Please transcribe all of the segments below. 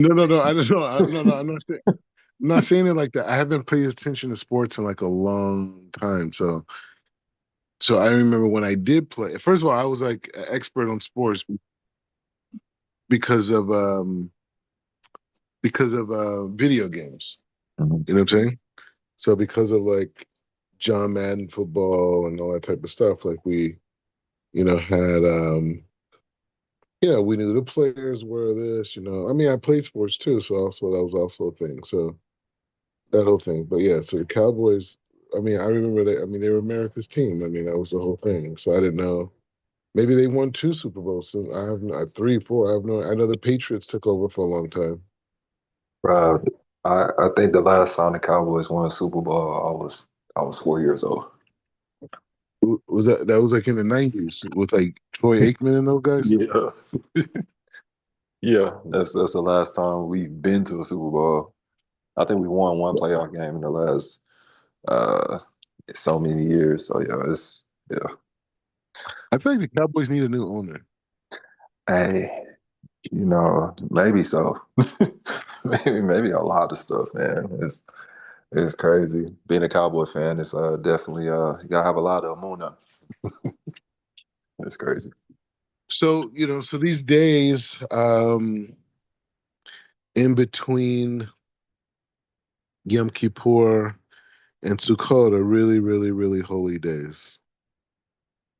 No, no, no. I don't know. No, no. I'm not saying it like that. I haven't paid attention to sports in like a long time. So I remember when I did play. First of all, I was like an expert on sports because of um because of video games. Mhm. You know what I'm saying? So because of like John Madden football and all that type of stuff, like we, had we knew the players were this, I mean, I played sports too, so also that was also a thing. So that whole thing. But yeah, so the Cowboys, I mean, I remember they were America's team. I mean, that was the whole thing. So I didn't know. Maybe they won two Super Bowls. So I have no, three, four. I have no. I know the Patriots took over for a long time. Bro, I think the last time the Cowboys won a Super Bowl, I was 4 years old. Was that was like in the '90s with like Troy Aikman and those guys? Yeah. Yeah, that's the last time we've been to a Super Bowl. I think we won one playoff game in the last uh so many years. So yeah, yeah. I feel like the Cowboys need a new owner. Hey, maybe so. Maybe a lot of stuff, man. It's crazy. Being a Cowboy fan is definitely you gotta have a lot of Muna. It's crazy. So so these days, in between Yom Kippur and Sukkot are really, really, really holy days,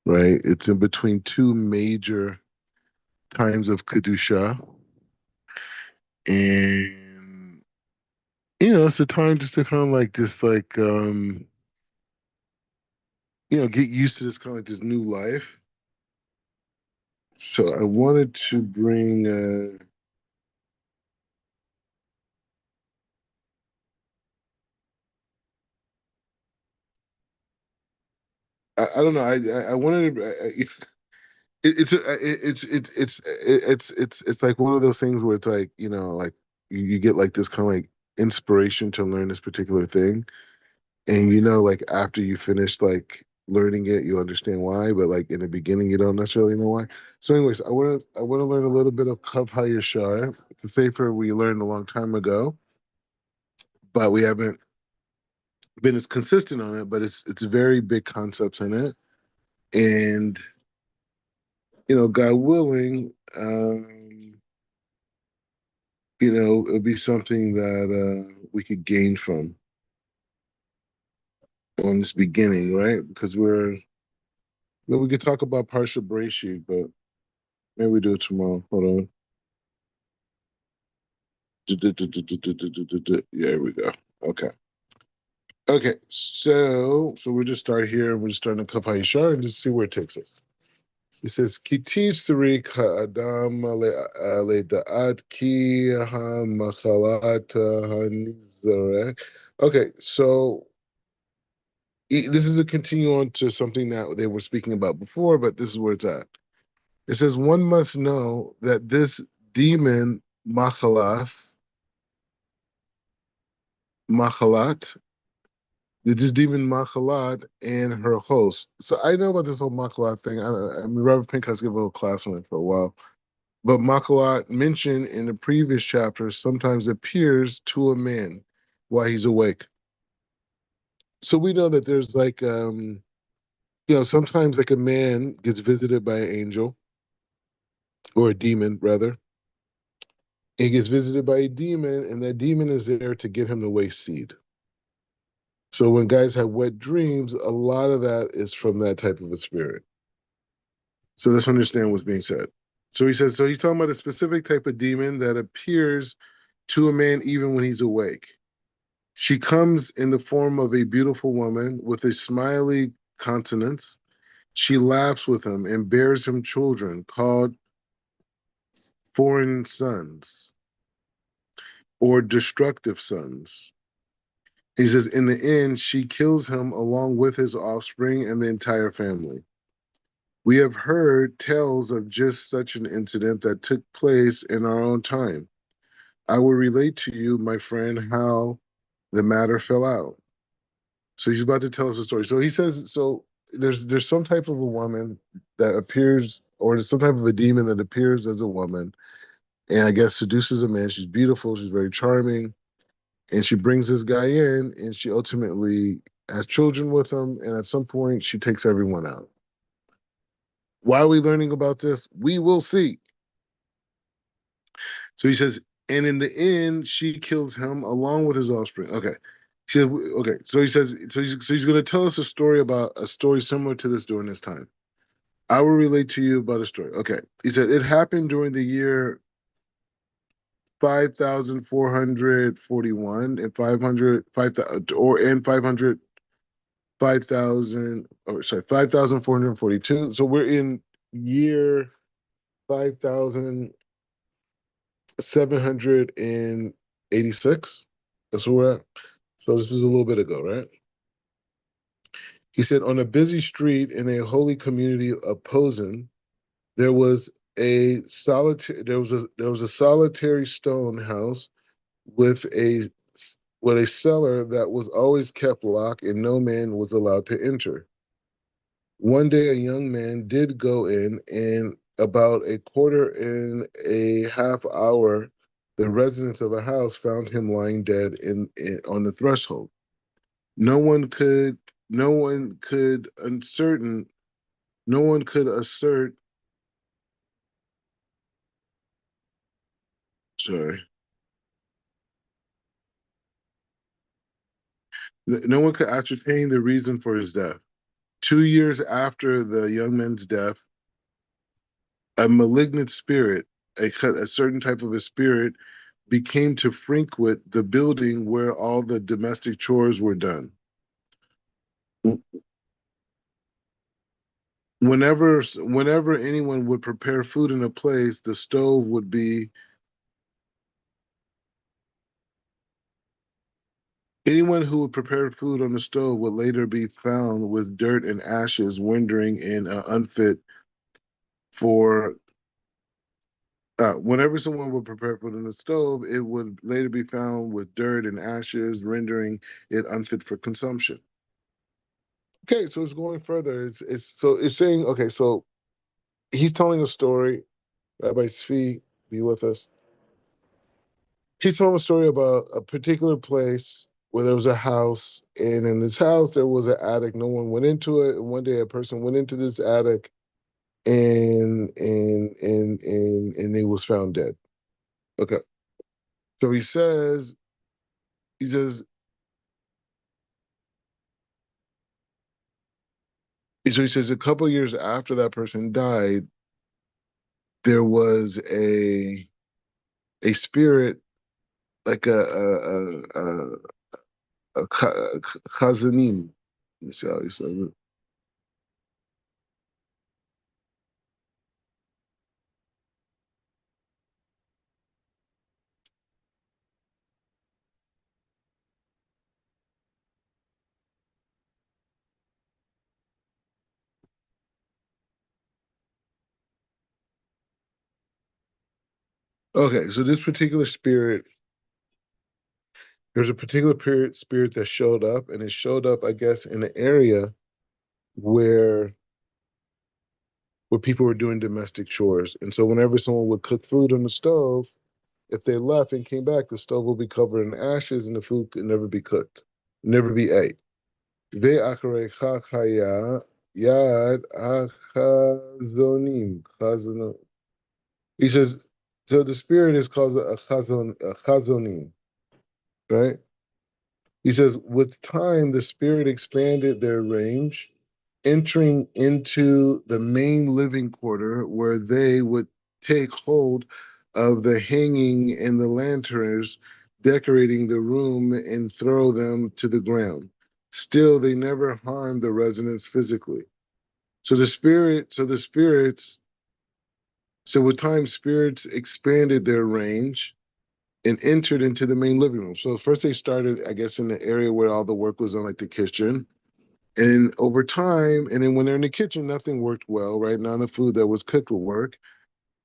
right? It's in between two major times of Kedusha. And, it's a time just to kind of like just like, get used to this kind of like this new life. So I wanted to bring, I don't know, I wanted to, it's like one of those things where it's like, like you get like this kind of like inspiration to learn this particular thing. And like after you finish like learning it, you understand why, but like in the beginning, you don't necessarily know why. So, anyways, I want to learn a little bit of Kav HaYashar. It's a sefer we learned a long time ago, but we haven't been as consistent on it. But it's very big concepts in it, and God willing, it'll be something that we could gain from on this beginning, right? Because we could talk about Parsha Breshit, but maybe we do it tomorrow. Hold on. Yeah, here we go. Okay. Okay. So we'll just start here and we'll just start in Kaf HaYashar and just see where it takes us. It says, Kitiv Sarik Ha'adam Le'da'at Ki HaMachalat HaNizarek. Okay, so this is a continue on to something that they were speaking about before, but this is where it's at. It says, one must know that this demon, Machalas, Machalat, this demon Machalat and her host. So I know about this whole Machalat thing. I mean, Robert Pinkhas gave a little class on it for a while. But Machalat mentioned in the previous chapters sometimes appears to a man while he's awake. So we know that there's like, sometimes like a man gets visited by an angel or a demon rather. He gets visited by a demon, and that demon is there to get him to waste seed. So when guys have wet dreams, a lot of that is from that type of a spirit. So let's understand what's being said. So he says, so he's talking about a specific type of demon that appears to a man even when he's awake. She comes in the form of a beautiful woman with a smiley countenance. She laughs with him and bears him children called foreign sons or destructive sons. He says, in the end, she kills him along with his offspring and the entire family. We have heard tales of just such an incident that took place in our own time. I will relate to you, my friend, how the matter fell out. So he's about to tell us a story. So he says, so there's some type of a woman that appears, or there's some type of a demon that appears as a woman, and I guess seduces a man. She's beautiful, she's very charming, and she brings this guy in, and she ultimately has children with him, and at some point she takes everyone out. Why are we learning about this? We will see. So he says, and in the end, she kills him along with his offspring. Okay. She says, okay. So he says, so he's going to tell us a story about a story similar to this during this time. I will relate to you about a story. Okay. He said, it happened during the year 5,441 and 500, 5,000, or and 500, 5,000, or sorry, 5,442. So we're in year 5,786. That's where we're at. So this is a little bit ago, right? He said, on a busy street in a holy community of Posen, there was a solitary stone house with a cellar that was always kept locked and no man was allowed to enter. One day a young man did go in, and about a quarter in a half hour, the residents of a house found him lying dead on the threshold. No one could no one could uncertain no one could assert sorry. No one could ascertain the reason for his death. 2 years after the young man's death, a malignant spirit, a certain type of a spirit, became to frequent the building where all the domestic chores were done. Whenever anyone would prepare food in a place, the stove would be anyone who would prepare food on the stove would later be found with dirt and ashes, rendering in unfit for. Whenever someone would prepare food on the stove, it would later be found with dirt and ashes, rendering it unfit for consumption. Okay, so it's going further. It's saying, okay, so he's telling a story. Rabbi Tzvi, be with us. He's telling a story about a particular place where there was a house, and in this house there was an attic. No one went into it, and one day a person went into this attic, and he was found dead. Okay, so he says, so he says a couple of years after that person died, there was a spirit like a chazanim. Let me see how he says it. Okay, so this particular spirit, there's a particular spirit that showed up, and it showed up, I guess, in an area where people were doing domestic chores. And so whenever someone would cook food on the stove, if they left and came back, the stove would be covered in ashes and the food could never be cooked, never be ate. Ve'acharecha chaya yad chazonim. He says, so the spirit is called a chazonim, right? He says, with time, the spirit expanded their range, entering into the main living quarter where they would take hold of the hanging and the lanterns decorating the room and throw them to the ground. Still, they never harmed the residents physically. So with time, spirits expanded their range and entered into the main living room. So first they started, I guess, in the area where all the work was done, like the kitchen. And over time, and then when they're in the kitchen, nothing worked well, right? None of the food that was cooked would work.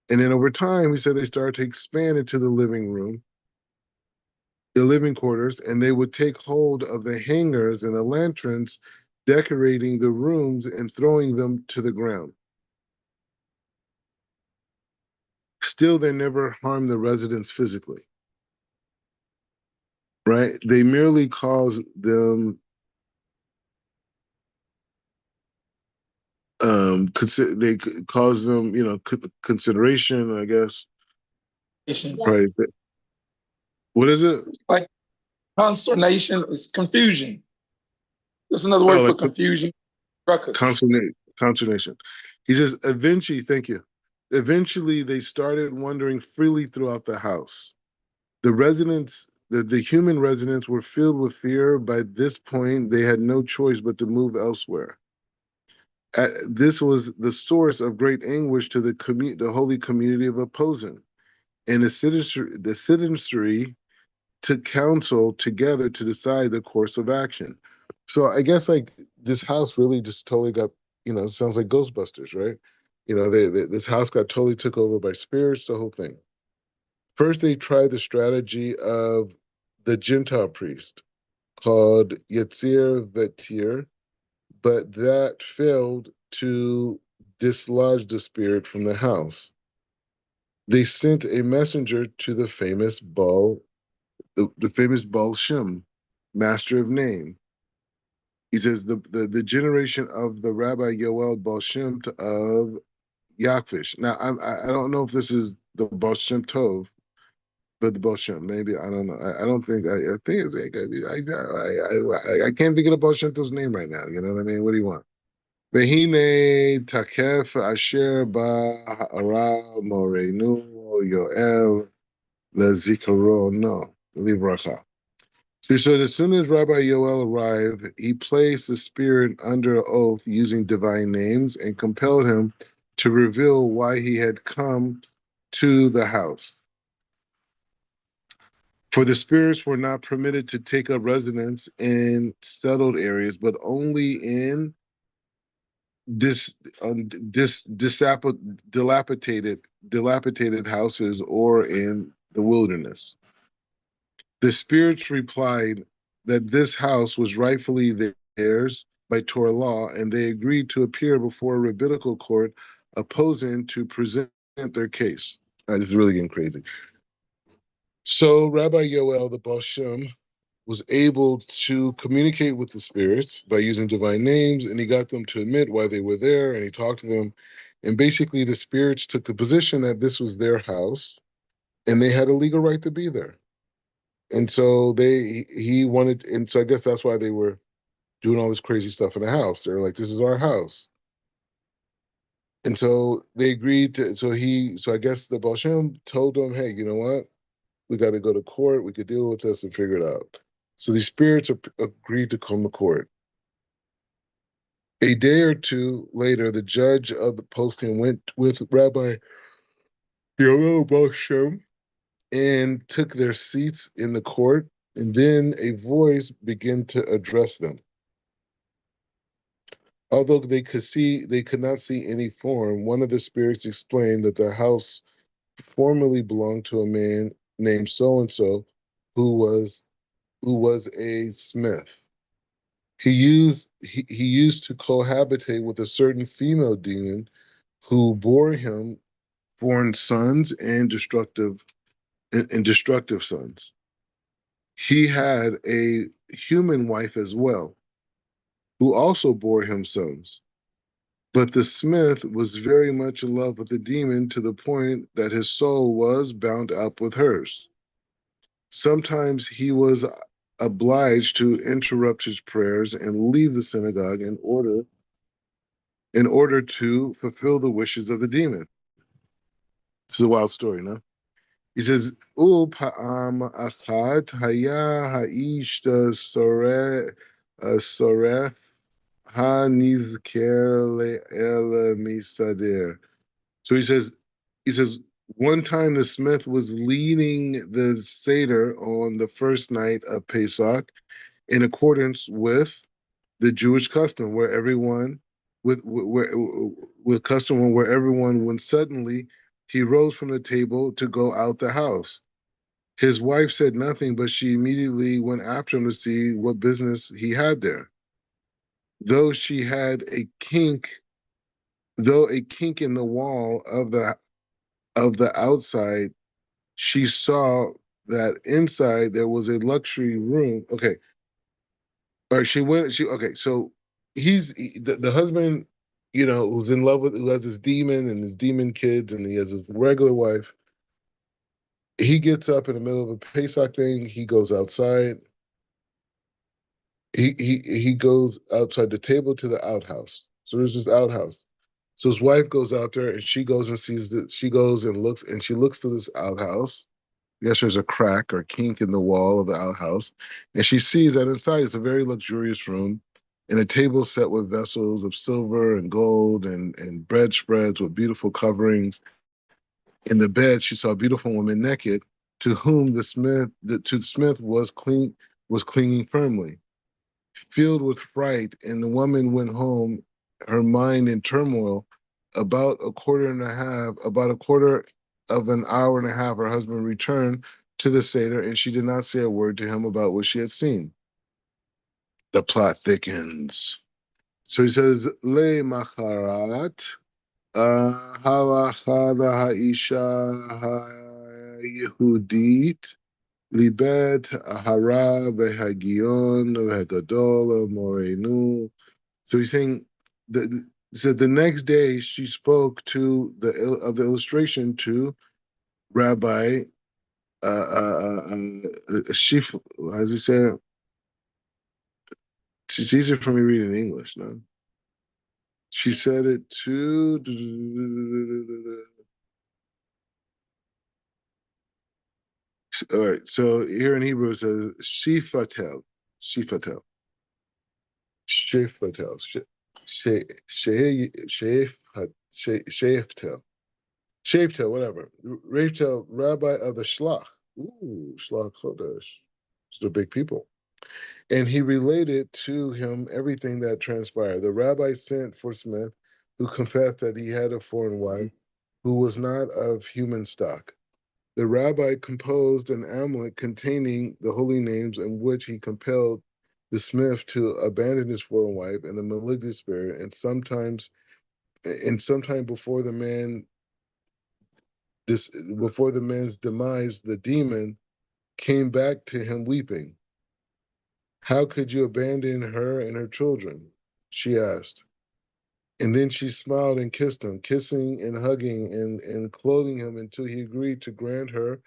And then over time, he said they started to expand into the living room, the living quarters, and they would take hold of the hangers and the lanterns, decorating the rooms and throwing them to the ground. still they never harm the residents physically, right? They merely cause them they cause them, consideration, I guess. Right. What is it? Like consternation is confusion. That's another Oh, word for like confusion. Ruckus. consternation. He says, eventually, thank you. Eventually, they started wandering freely throughout the house. The residents, the human residents, were filled with fear. By this point, they had no choice but to move elsewhere. This was the source of great anguish to the holy community of opposing, and the citizenry took counsel together to decide the course of action. So I guess like this house really just totally got, it sounds like Ghostbusters, right? This house got totally took over by spirits, the whole thing. First, they tried the strategy of the Gentile priest called Yetzir Vetir, but that failed to dislodge the spirit from the house. They sent a messenger to the famous Baal Shem, master of name. He says the generation of the Rabbi Yoel Baal Shem of Yakfish. Now I don't know if this is the Baal Shem Tov, but the Baal Shem, maybe, I don't know. I don't think I think it's I can't think of the Baal Shem Tov's name right now. You know what I mean? What do you want? Vehine takef asher ba ha'ara morenu Yoel lezikaro no livracha. So he said, as soon as Rabbi Yoel arrived, he placed the spirit under oath using divine names and compelled him to reveal why he had come to the house. For the spirits were not permitted to take up residence in settled areas, but only in dis, dilapidated houses or in the wilderness. The spirits replied that this house was rightfully theirs by Torah law, and they agreed to appear before a rabbinical court opposing to present their case. All right, this is really getting crazy. So Rabbi Yoel, the Baal Shem, was able to communicate with the spirits by using divine names, and he got them to admit why they were there, and he talked to them. And basically, the spirits took the position that this was their house, and they had a legal right to be there. And so he wanted, and so I guess that's why they were doing all this crazy stuff in the house. They're like, "This is our house," and so they agreed to. So I guess the Baal Shem told them, "Hey, you know what? We got to go to court. We could deal with this and figure it out." So these spirits agreed to come to court. A day or two later, the judge of the posting went with Rabbi Yoel Baal Shem and took their seats in the court, and then a voice began to address them. Although they could not see any form, one of the spirits explained that the house formerly belonged to a man named so and so, who was a smith. He used to cohabitate with a certain female demon who bore him born sons and destructive sons. He had a human wife as well, who also bore him sons. But the smith was very much in love with the demon to the point that his soul was bound up with hers. Sometimes he was obliged to interrupt his prayers and leave the synagogue in order to fulfill the wishes of the demon. This is a wild story, no? He says, "Upa'am achat haya ha'ish soreth ha-nizker el misader." So he says, one time the smith was leading the Seder on the first night of Pesach in accordance with the Jewish custom, where everyone with custom where everyone when suddenly he rose from the table to go out the house. His wife said nothing, but she immediately went after him to see what business he had there. Though she had a kink, though a kink in the wall of the outside, she saw that inside there was a luxury room. Okay. Or okay, so the husband, who's in love with, who has his demon and his demon kids, and he has his regular wife. He gets up in the middle of a Pesach thing. He goes outside. He goes outside the table to the outhouse. So there's this outhouse. So his wife goes out there and she goes and sees that she goes and looks and she looks to this outhouse. Yes, there's a crack or kink in the wall of the outhouse, and she sees that inside is a very luxurious room, and a table set with vessels of silver and gold and bread spreads with beautiful coverings. In the bed, she saw a beautiful woman naked, to whom the smith was clinging firmly. Filled with fright, and the woman went home, her mind in turmoil. About a quarter of an hour and a half, her husband returned to the Seder, and she did not say a word to him about what she had seen. The plot thickens. So he says, Le macharat, halachada ha'isha ha'yehudit, libet hara v'hagion v'hagadol morenu. So he's saying that, so the next day she spoke to the illustration to Rabbi Shif. How does he say it? It's easier for me reading in English, no? She said it to. All right, so here in Hebrew it says Shifatel, Shifatel, Shifatel, Sheftel, Shavtel, whatever. Rachel, rabbi of the Shlach. Ooh, Shlach Chodesh. It's the big people. And he related to him everything that transpired. The rabbi sent for Smith, who confessed that he had a foreign wife who was not of human stock. The rabbi composed an amulet containing the holy names in which he compelled the smith to abandon his foreign wife and the malignant spirit, and sometime before the man's demise, the demon came back to him weeping. How could you abandon her and her children? She asked. And then she smiled and kissed him, kissing and hugging and clothing him until he agreed to grant her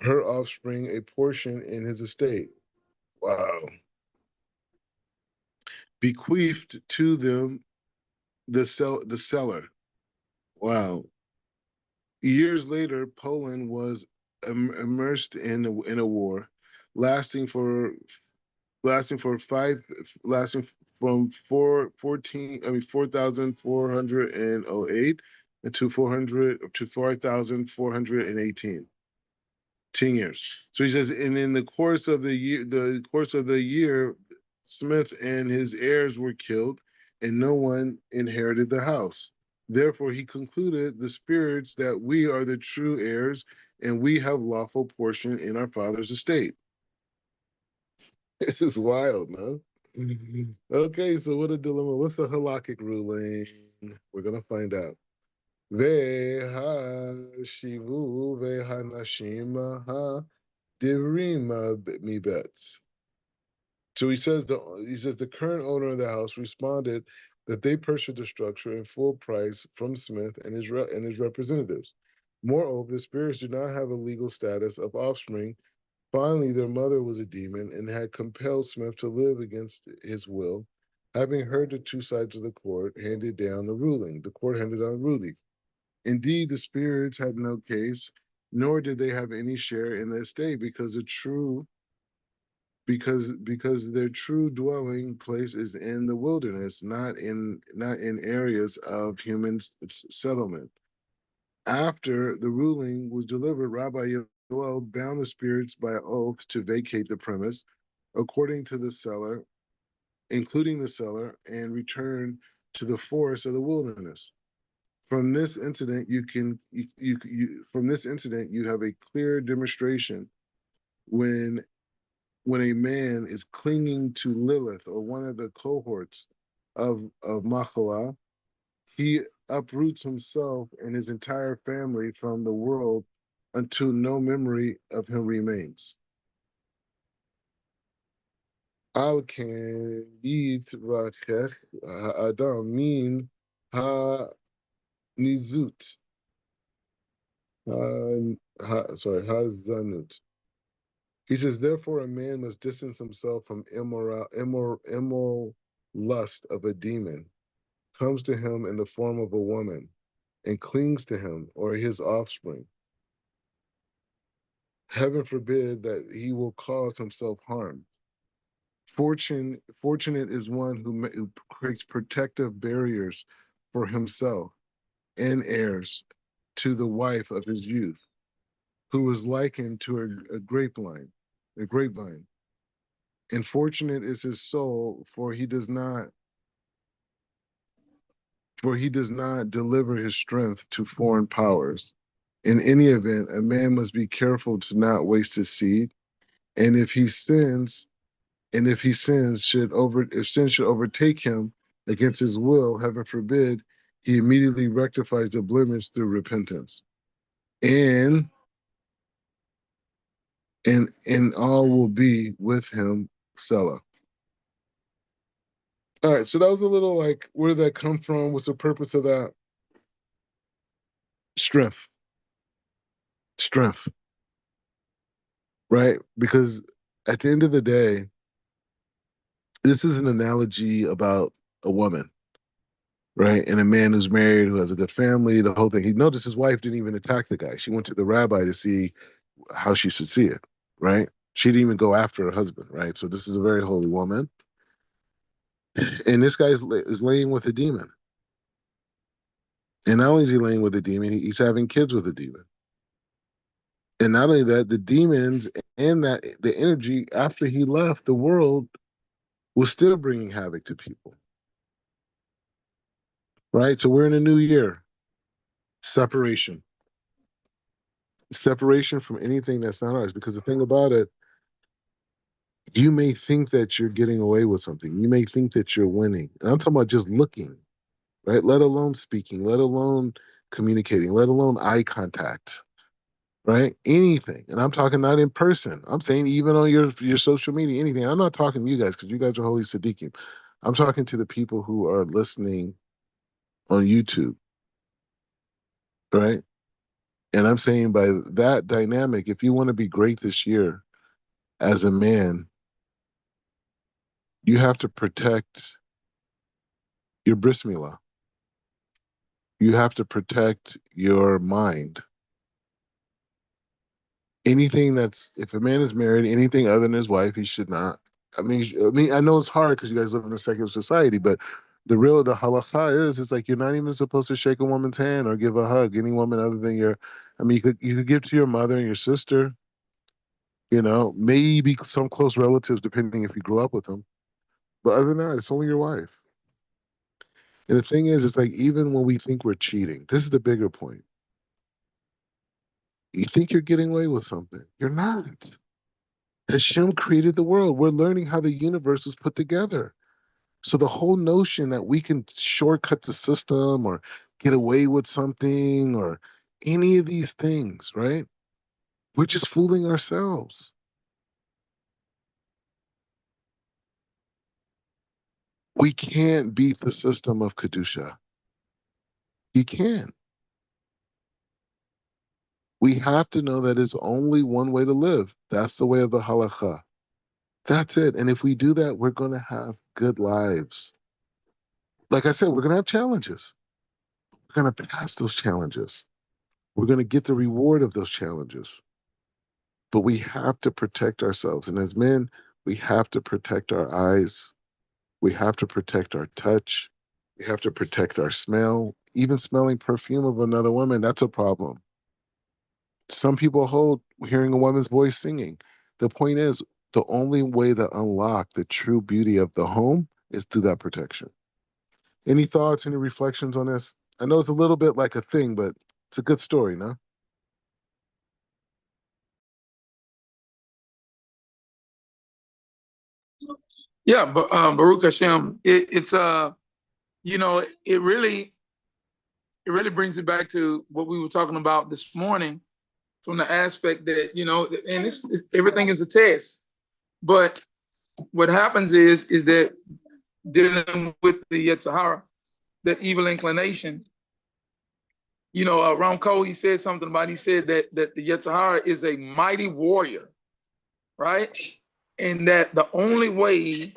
offspring a portion in his estate. Wow. Bequeathed to them the seller. Wow. Years later, Poland was immersed in a war, lasting for lasting for five lasting from 4,408 to 4,418. 10 years. So he says, and in the course of the year, Smith and his heirs were killed, and no one inherited the house. Therefore, he concluded the spirits that we are the true heirs, and we have lawful portion in our father's estate. This is wild, man. Okay, so what a dilemma. What's the halakhic ruling? We're gonna find out. Shivu ve'hanashim ha'divrima mibetz. So he says the current owner of the house responded that they purchased the structure in full price from Smith and his representatives. Moreover, the spirits do not have a legal status of offspring. Finally, their mother was a demon and had compelled Smith to live against his will. Having heard the two sides of the court, handed down the ruling. The court handed down a ruling. Indeed, the spirits had no case, nor did they have any share in the estate, because their true dwelling place is in the wilderness, not in areas of human settlement. After the ruling was delivered, Rabbi Yoel bound the spirits by oath to vacate the premise, according to the seller, including the seller, and return to the forest of the wilderness. From this incident, you have a clear demonstration when a man is clinging to Lilith or one of the cohorts of Machala, he uproots himself and his entire family from the world until no memory of him remains. Al kan yitrachech ha'adam min ha'nizut. Hazanut. He says, therefore, a man must distance himself from immoral lust of a demon, comes to him in the form of a woman, and clings to him or his offspring. Heaven forbid that he will cause himself harm. Fortunate is one who creates protective barriers for himself and heirs to the wife of his youth, who is likened to a grapevine. And fortunate is his soul, for he does not deliver his strength to foreign powers. In any event, a man must be careful to not waste his seed, and if sin should overtake him against his will, heaven forbid, he immediately rectifies the blemish through repentance. And all will be with him, Selah. All right, so that was a little like, where did that come from? What's the purpose of that? Strength. Right? Because at the end of the day, this is an analogy about a woman, right? And a man who's married, who has a good family, the whole thing. He noticed his wife didn't even attack the guy. She went to the rabbi to see how she should see it, right? She didn't even go after her husband, right? So this is a very holy woman. And this guy is laying with a demon. And not only is he laying with a demon, he's having kids with a demon. And not only that, the demons and that the energy after he left the world was still bringing havoc to people. Right? So we're in a new year. Separation from anything that's not ours. Because the thing about it, you may think that you're getting away with something. You may think that you're winning. And I'm talking about just looking, right? Let alone speaking, let alone communicating, let alone eye contact, right? Anything. And I'm talking not in person. I'm saying even on your social media, anything. I'm not talking to you guys because you guys are holy Siddiqim. I'm talking to the people who are listening on YouTube, right? And I'm saying by that dynamic, if you want to be great this year as a man, you have to protect your bris milah. You have to protect your mind. Anything if a man is married, anything other than his wife, he should not. I mean, I know it's hard because you guys live in a secular society, but the halakha is, it's like you're not even supposed to shake a woman's hand or give a hug, any woman other than you could give to your mother and your sister, maybe some close relatives, depending if you grew up with them. But other than that, it's only your wife. And the thing is, it's like, even when we think we're cheating, this is the bigger point. You think you're getting away with something. You're not. Hashem created the world. We're learning how the universe was put together. So the whole notion that we can shortcut the system or get away with something or any of these things, right? We're just fooling ourselves. We can't beat the system of Kedusha. You can't. We have to know that it's only one way to live. That's the way of the halakha. That's it. And if we do that, we're going to have good lives. Like I said, we're going to have challenges. We're going to pass those challenges. We're going to get the reward of those challenges. But we have to protect ourselves. And as men, we have to protect our eyes. We have to protect our touch. We have to protect our smell. Even smelling perfume of another woman, that's a problem. Some people hold hearing a woman's voice singing. The point is, the only way to unlock the true beauty of the home is through that protection. Any thoughts, any reflections on this? I know it's a little bit like a thing, but it's a good story, no? Yeah, but Baruch Hashem, it really it really brings it back to what we were talking about this morning, from the aspect that, you know, and everything is a test. But what happens is that dealing with the Yetzer Hara, that evil inclination, you know, Ron Cole, he said something about, he said that the Yetzer Hara is a mighty warrior, right? And that the only way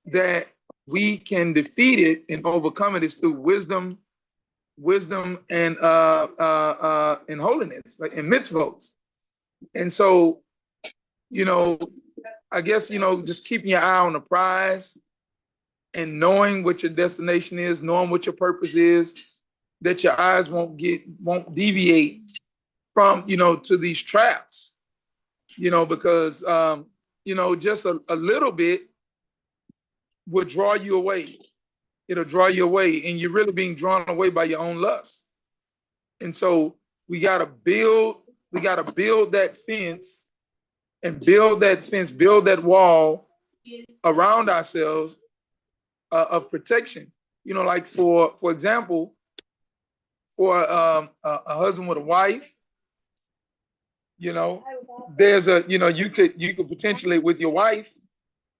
that we can defeat it and overcome it is through wisdom and holiness, right? And mitzvot. And so, you know, I guess, you know, just keeping your eye on the prize and knowing what your destination is, knowing what your purpose is, that your eyes won't deviate from, you know, to these traps, you know, because, you know, just a little bit will draw you away. It'll draw you away, and you're really being drawn away by your own lust. And so we got to build that fence and build that wall around ourselves of protection. You know, like for example, for a husband with a wife, you know, there's a, you know, you could potentially with your wife,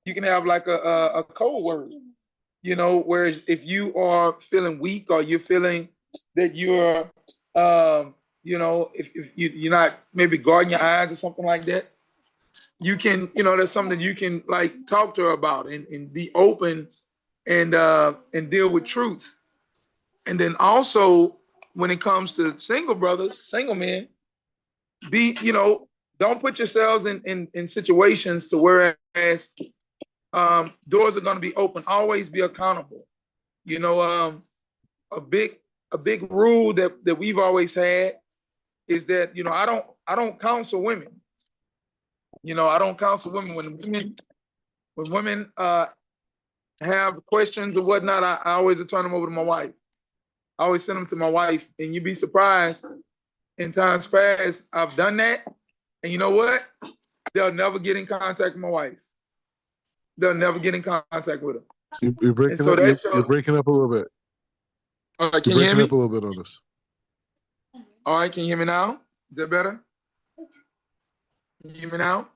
you can have like a code word, you know, whereas if you are feeling weak or you're feeling that you're, you know, if you're not maybe guarding your eyes or something like that, you can, you know, there's something that you can like talk to her about and be open and deal with truth. And then also when it comes to single brothers, single men, you know, don't put yourselves in situations to whereas doors are going to be open. Always be accountable. You know, a big rule that we've always had is that, you know, I don't counsel women. You know, I don't counsel women. When women have questions or whatnot, I always turn them over to my wife. I always send them to my wife, and you'd be surprised. In times past, I've done that, and you know what? They'll never get in contact with my wife. They'll never get in contact with her. You're breaking up. You're breaking up a little bit. All right, can you hear me? You're breaking up a little bit on us. All right, can you hear me now? Is that better? Can you hear me now?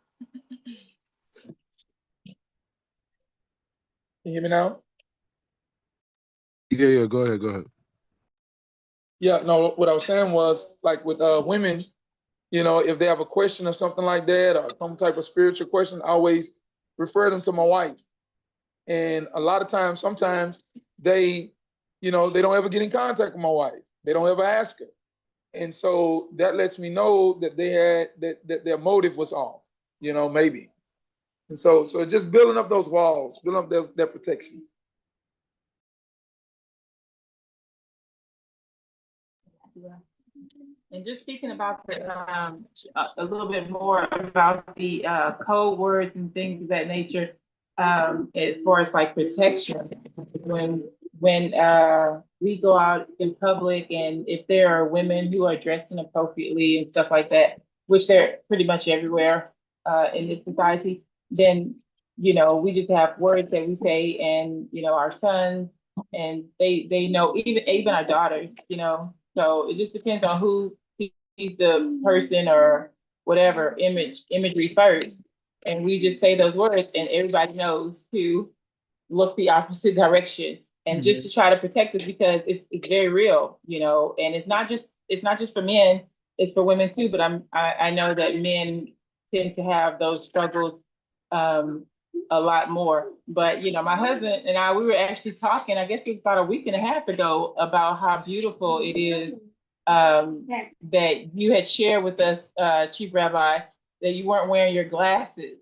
Can you hear me now? Yeah. Go ahead. Yeah, no, what I was saying was like with women, you know, if they have a question or something like that, or some type of spiritual question, I always refer them to my wife. And a lot of times, sometimes they, you know, they don't ever get in contact with my wife. They don't ever ask her. And so that lets me know that they had that their motive was off, you know, maybe. And so just building up those walls, building up that protection. Yeah. And just speaking about a little bit more about the code words and things of that nature, as far as like protection, when we go out in public and if there are women who are dressing appropriately and stuff like that, which they're pretty much everywhere in this society, then, you know, we just have words that we say, and, you know, our sons, and they know, even our daughters, you know. So it just depends on who sees the person or whatever imagery first. And we just say those words and everybody knows to look the opposite direction and just to try to protect us, because it's very real, you know. And it's not just for men, it's for women too. But I know that men tend to have those struggles a lot more. But, you know, my husband and I, we were actually talking, I guess it was about a week and a half ago, about how beautiful it is that you had shared with us, Chief Rabbi, that you weren't wearing your glasses.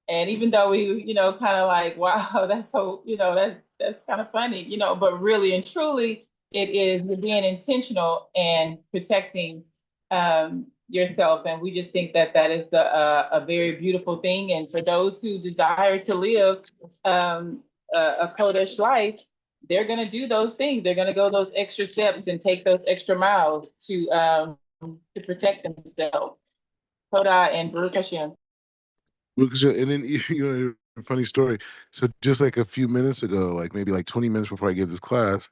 And even though we, you know, kind of like, wow, that's so, you know, that's kind of funny, you know, but really and truly, it is being intentional and protecting yourself. And we just think that that is a very beautiful thing. And for those who desire to live a Kodesh life, they're going to do those things. They're going to go those extra steps and take those extra miles to protect themselves. Toda and Baruch Hashem. And then, you know, a funny story. So just like a few minutes ago, like maybe like 20 minutes before I gave this class,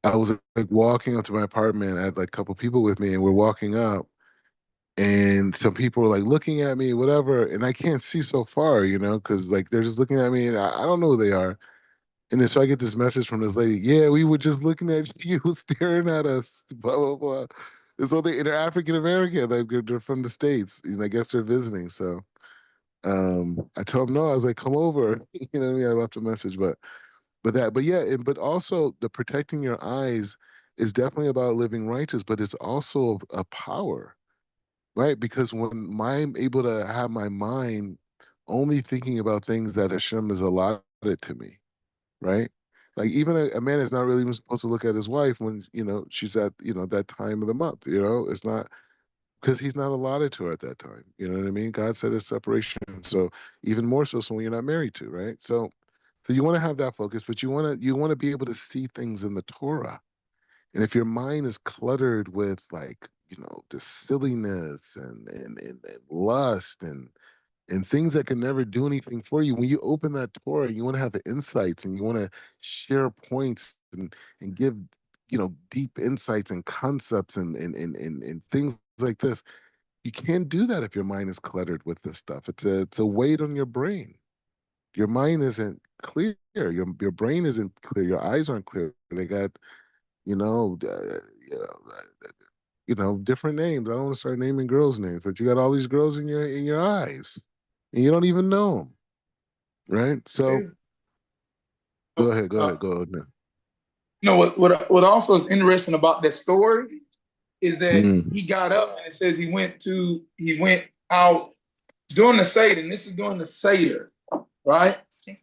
I was like walking up to my apartment. I had like a couple people with me, and we're walking up, and some people were like looking at me, whatever, and I can't see so far, because like they're just looking at me, and I don't know who they are. And then so I get this message from this lady. Yeah, we were just looking at you, staring at us, blah blah blah. And so they're African American, like they're from the States, and I guess they're visiting. So I told them no. I was like, come over. You know what I mean? I left a message, but yeah, but also the protecting your eyes is definitely about living righteous, but it's also a power, right? Because when I'm able to have my mind only thinking about things that Hashem has allotted to me, right? Like even a man is not really even supposed to look at his wife when she's at that time of the month. It's not because he's not allotted to her at that time. You know what I mean? God said it's separation. So even more so when you're not married to, right? So you want to have that focus, but you want to be able to see things in the Torah. And if your mind is cluttered with like, this silliness and lust and things that can never do anything for you, when you open that Torah, you want to have the insights and you want to share points and give, deep insights and concepts and things like this. You can't do that if your mind is cluttered with this stuff. It's a weight on your brain. Your mind isn't clear. Your brain isn't clear. Your eyes aren't clear. They got you know, uh, you know, different names. I don't want to start naming girls' names, but you got all these girls in your eyes, and you don't even know them, right? So go ahead, go Uh, ahead, go ahead. what also is interesting about that story is that Mm, he got up and it says he went out during the Seder, and this is during the Seder, right?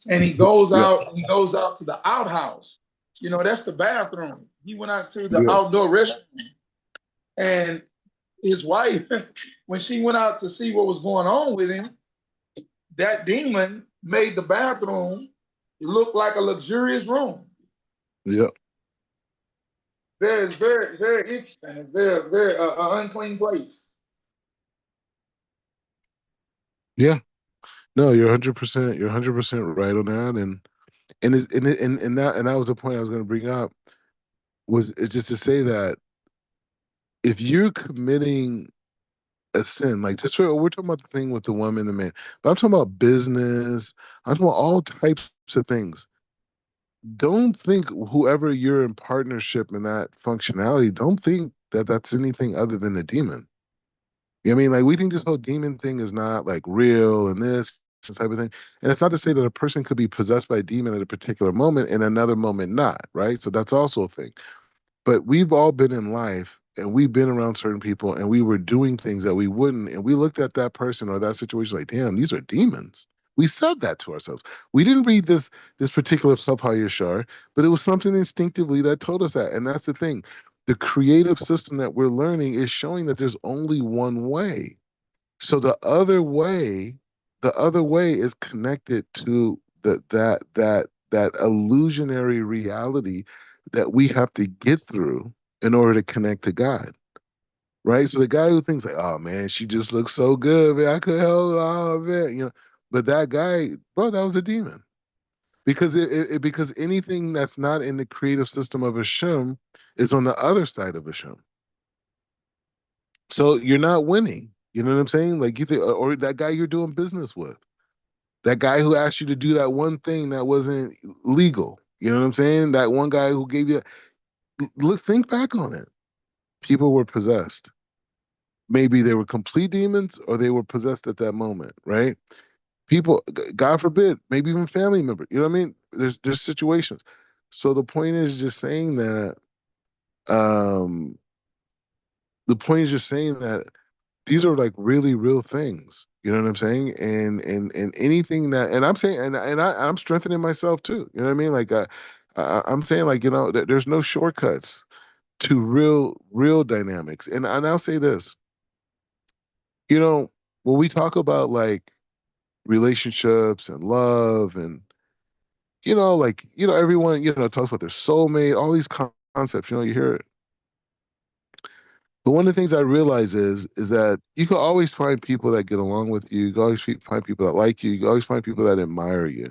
And yeah, he goes out to the outhouse. That's the bathroom. He went out to the yeah, outdoor restroom. And his wife, when she went out to see what was going on with him, that demon made the bathroom look like a luxurious room. yeah, Very, very, very interesting. It's very, very unclean place. yeah. No, you're 100%. You're 100% right on that, and that was the point I was going to bring up is just to say that if you're committing a sin. Like we're talking about the thing with the woman and the man, but I'm talking about business. I'm talking about all types of things. Don't think whoever you're in partnership in that functionality, don't think that that's anything other than a demon. You know what I mean? Like we think this whole demon thing is not like real and this type of thing. And it's not to say that a person could be possessed by a demon at a particular moment and another moment not, right? So that's also a thing. But we've all been in life and we've been around certain people and we were doing things that we wouldn't. And we looked at that person or that situation like, damn, these are demons. We said that to ourselves. We didn't read this particular Safha Yashar, but it was something instinctively that told us that. And that's the thing. The creative system that we're learning is showing that there's only one way. So the other way is connected to that illusionary reality that we have to get through in order to connect to God. Right? So the guy who thinks like, oh man, she just looks so good, man, I could help, oh man, but that guy, bro, that was a demon. Because anything that's not in the creative system of Hashem is on the other side of Hashem. So you're not winning. You know what I'm saying? Like you think, or that guy you're doing business with, that guy who asked you to do that one thing that wasn't legal. You know what I'm saying? That one guy who gave you. Look, think back on it. People were possessed. Maybe they were complete demons, or they were possessed at that moment, right? People, God forbid, maybe even family members. You know what I mean? There's situations. So the point is just saying that. Um, the point is just saying that these are like really real things. You know what I'm saying? And anything that, and I'm saying, I'm strengthening myself too. You know what I mean? Like I'm saying, like that there's no shortcuts to real dynamics. And I'll say this. When we talk about like relationships and love and like everyone talks about their soulmate, all these concepts. You hear it. But one of the things I realize is that you can always find people that get along with you. You can always find people that like you. You can always find people that admire you.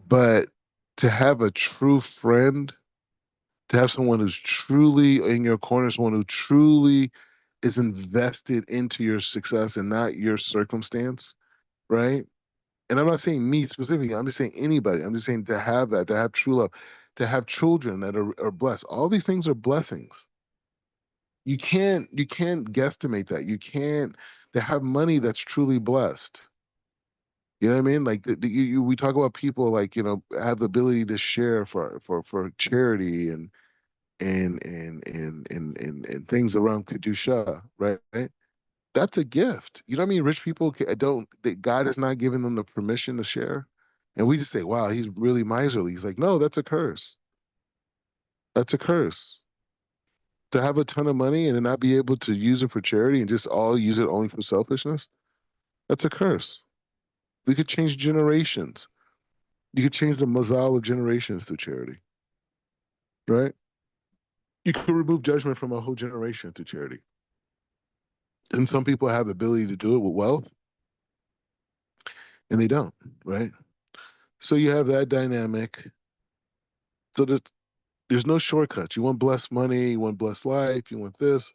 But to have a true friend To have someone who's truly in your corner, someone who truly is invested into your success and not your circumstance, right? And I'm not saying me specifically, I'm just saying anybody. I'm just saying to have that, to have true love, to have children that are blessed. All these things are blessings. You can't guesstimate that. You can't to have money that's truly blessed. You know what I mean? Like we talk about people like, have the ability to share for charity and things around Kedusha, right? That's a gift. You know what I mean? Rich people don't, that God has not given them the permission to share. And we just say, wow, he's really miserly. He's like, no, that's a curse. That's a curse. To have a ton of money and then not be able to use it for charity and just all use it only for selfishness, that's a curse. We could change generations. You could change the mazal of generations through charity, right? You could remove judgment from a whole generation through charity. And some people have the ability to do it with wealth, and they don't, right? So you have that dynamic. So there's no shortcuts. You want blessed money, you want blessed life, you want this.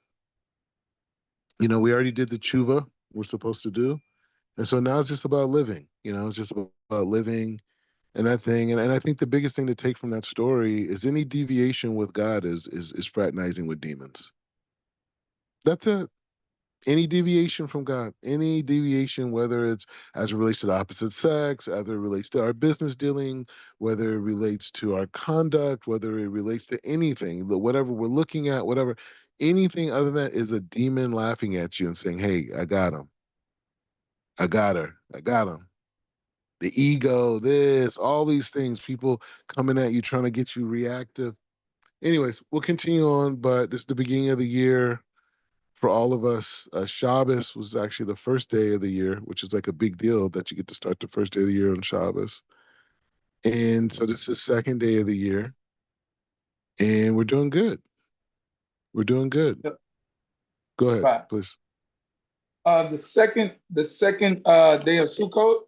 We already did the tshuva we're supposed to do. And so now it's just about living. It's just about living and that thing. And I think the biggest thing to take from that story is any deviation with God is fraternizing with demons. That's it. Any deviation from God, any deviation, whether it's as it relates to the opposite sex, either it relates to our business dealing, whether it relates to our conduct, whether it relates to anything, whatever we're looking at, whatever, anything other than that is a demon laughing at you and saying, hey, I got him. I got her. I got him. The ego, this, all these things, people coming at you, trying to get you reactive. Anyways, we'll continue on, but this is the beginning of the year for all of us. Shabbos was actually the first day of the year, which is like a big deal that you get to start the first day of the year on Shabbos. And so this is the second day of the year, and we're doing good. We're doing good. Yep. Go ahead, Right. please. The second day of Sukkot,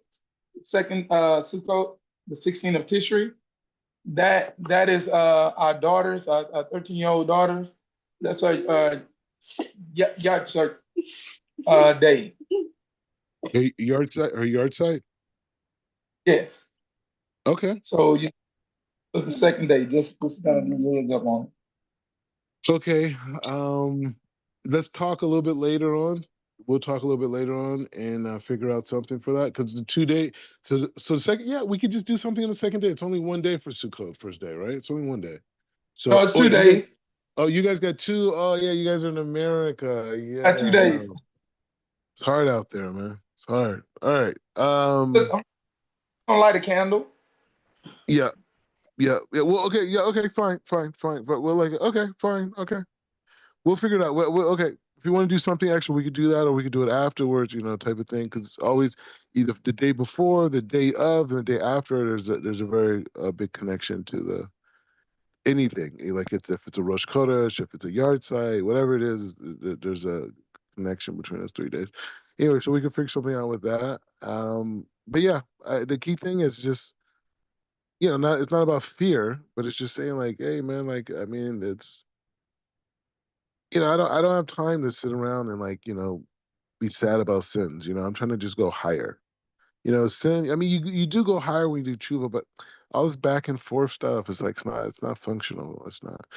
the 16th of Tishri, that is our daughters, our 13-year-old daughters. That's our Yatzar day. Her yard site? Yes. Okay. So the second day, just kind of live up on it. Okay. Let's talk a little bit later on. We'll talk a little bit later on and figure out something for that. Because the 2 day, so the second, yeah, we could just do something on the second day. It's only one day for Sukkot, first day, right? It's only one day. So No, it's 2 days. You guys got two. Oh yeah, you guys are in America. Yeah. That's 2 days. It's hard out there, man. It's hard. All right. I don't light a candle. Yeah. Well, okay. Yeah. Okay. Fine. But we're like, okay, fine. Okay. We'll figure it out. Okay. If you want to do something extra, we could do that, or we could do it afterwards, type of thing. Because it's always either the day before, the day of, and the day after. There's a very big connection to the anything. Like if it's a Rosh Chodesh, if it's a yard site, whatever it is, there's a connection between those 3 days. Anyway, so we can figure something out with that. But yeah, the key thing is just it's not about fear, but it's just saying like, hey man, like I mean, it's I don't have time to sit around and like be sad about sins. I'm trying to just go higher. Sin. I mean, you do go higher when you do tshuva, but all this back and forth stuff is like it's not functional. It's not.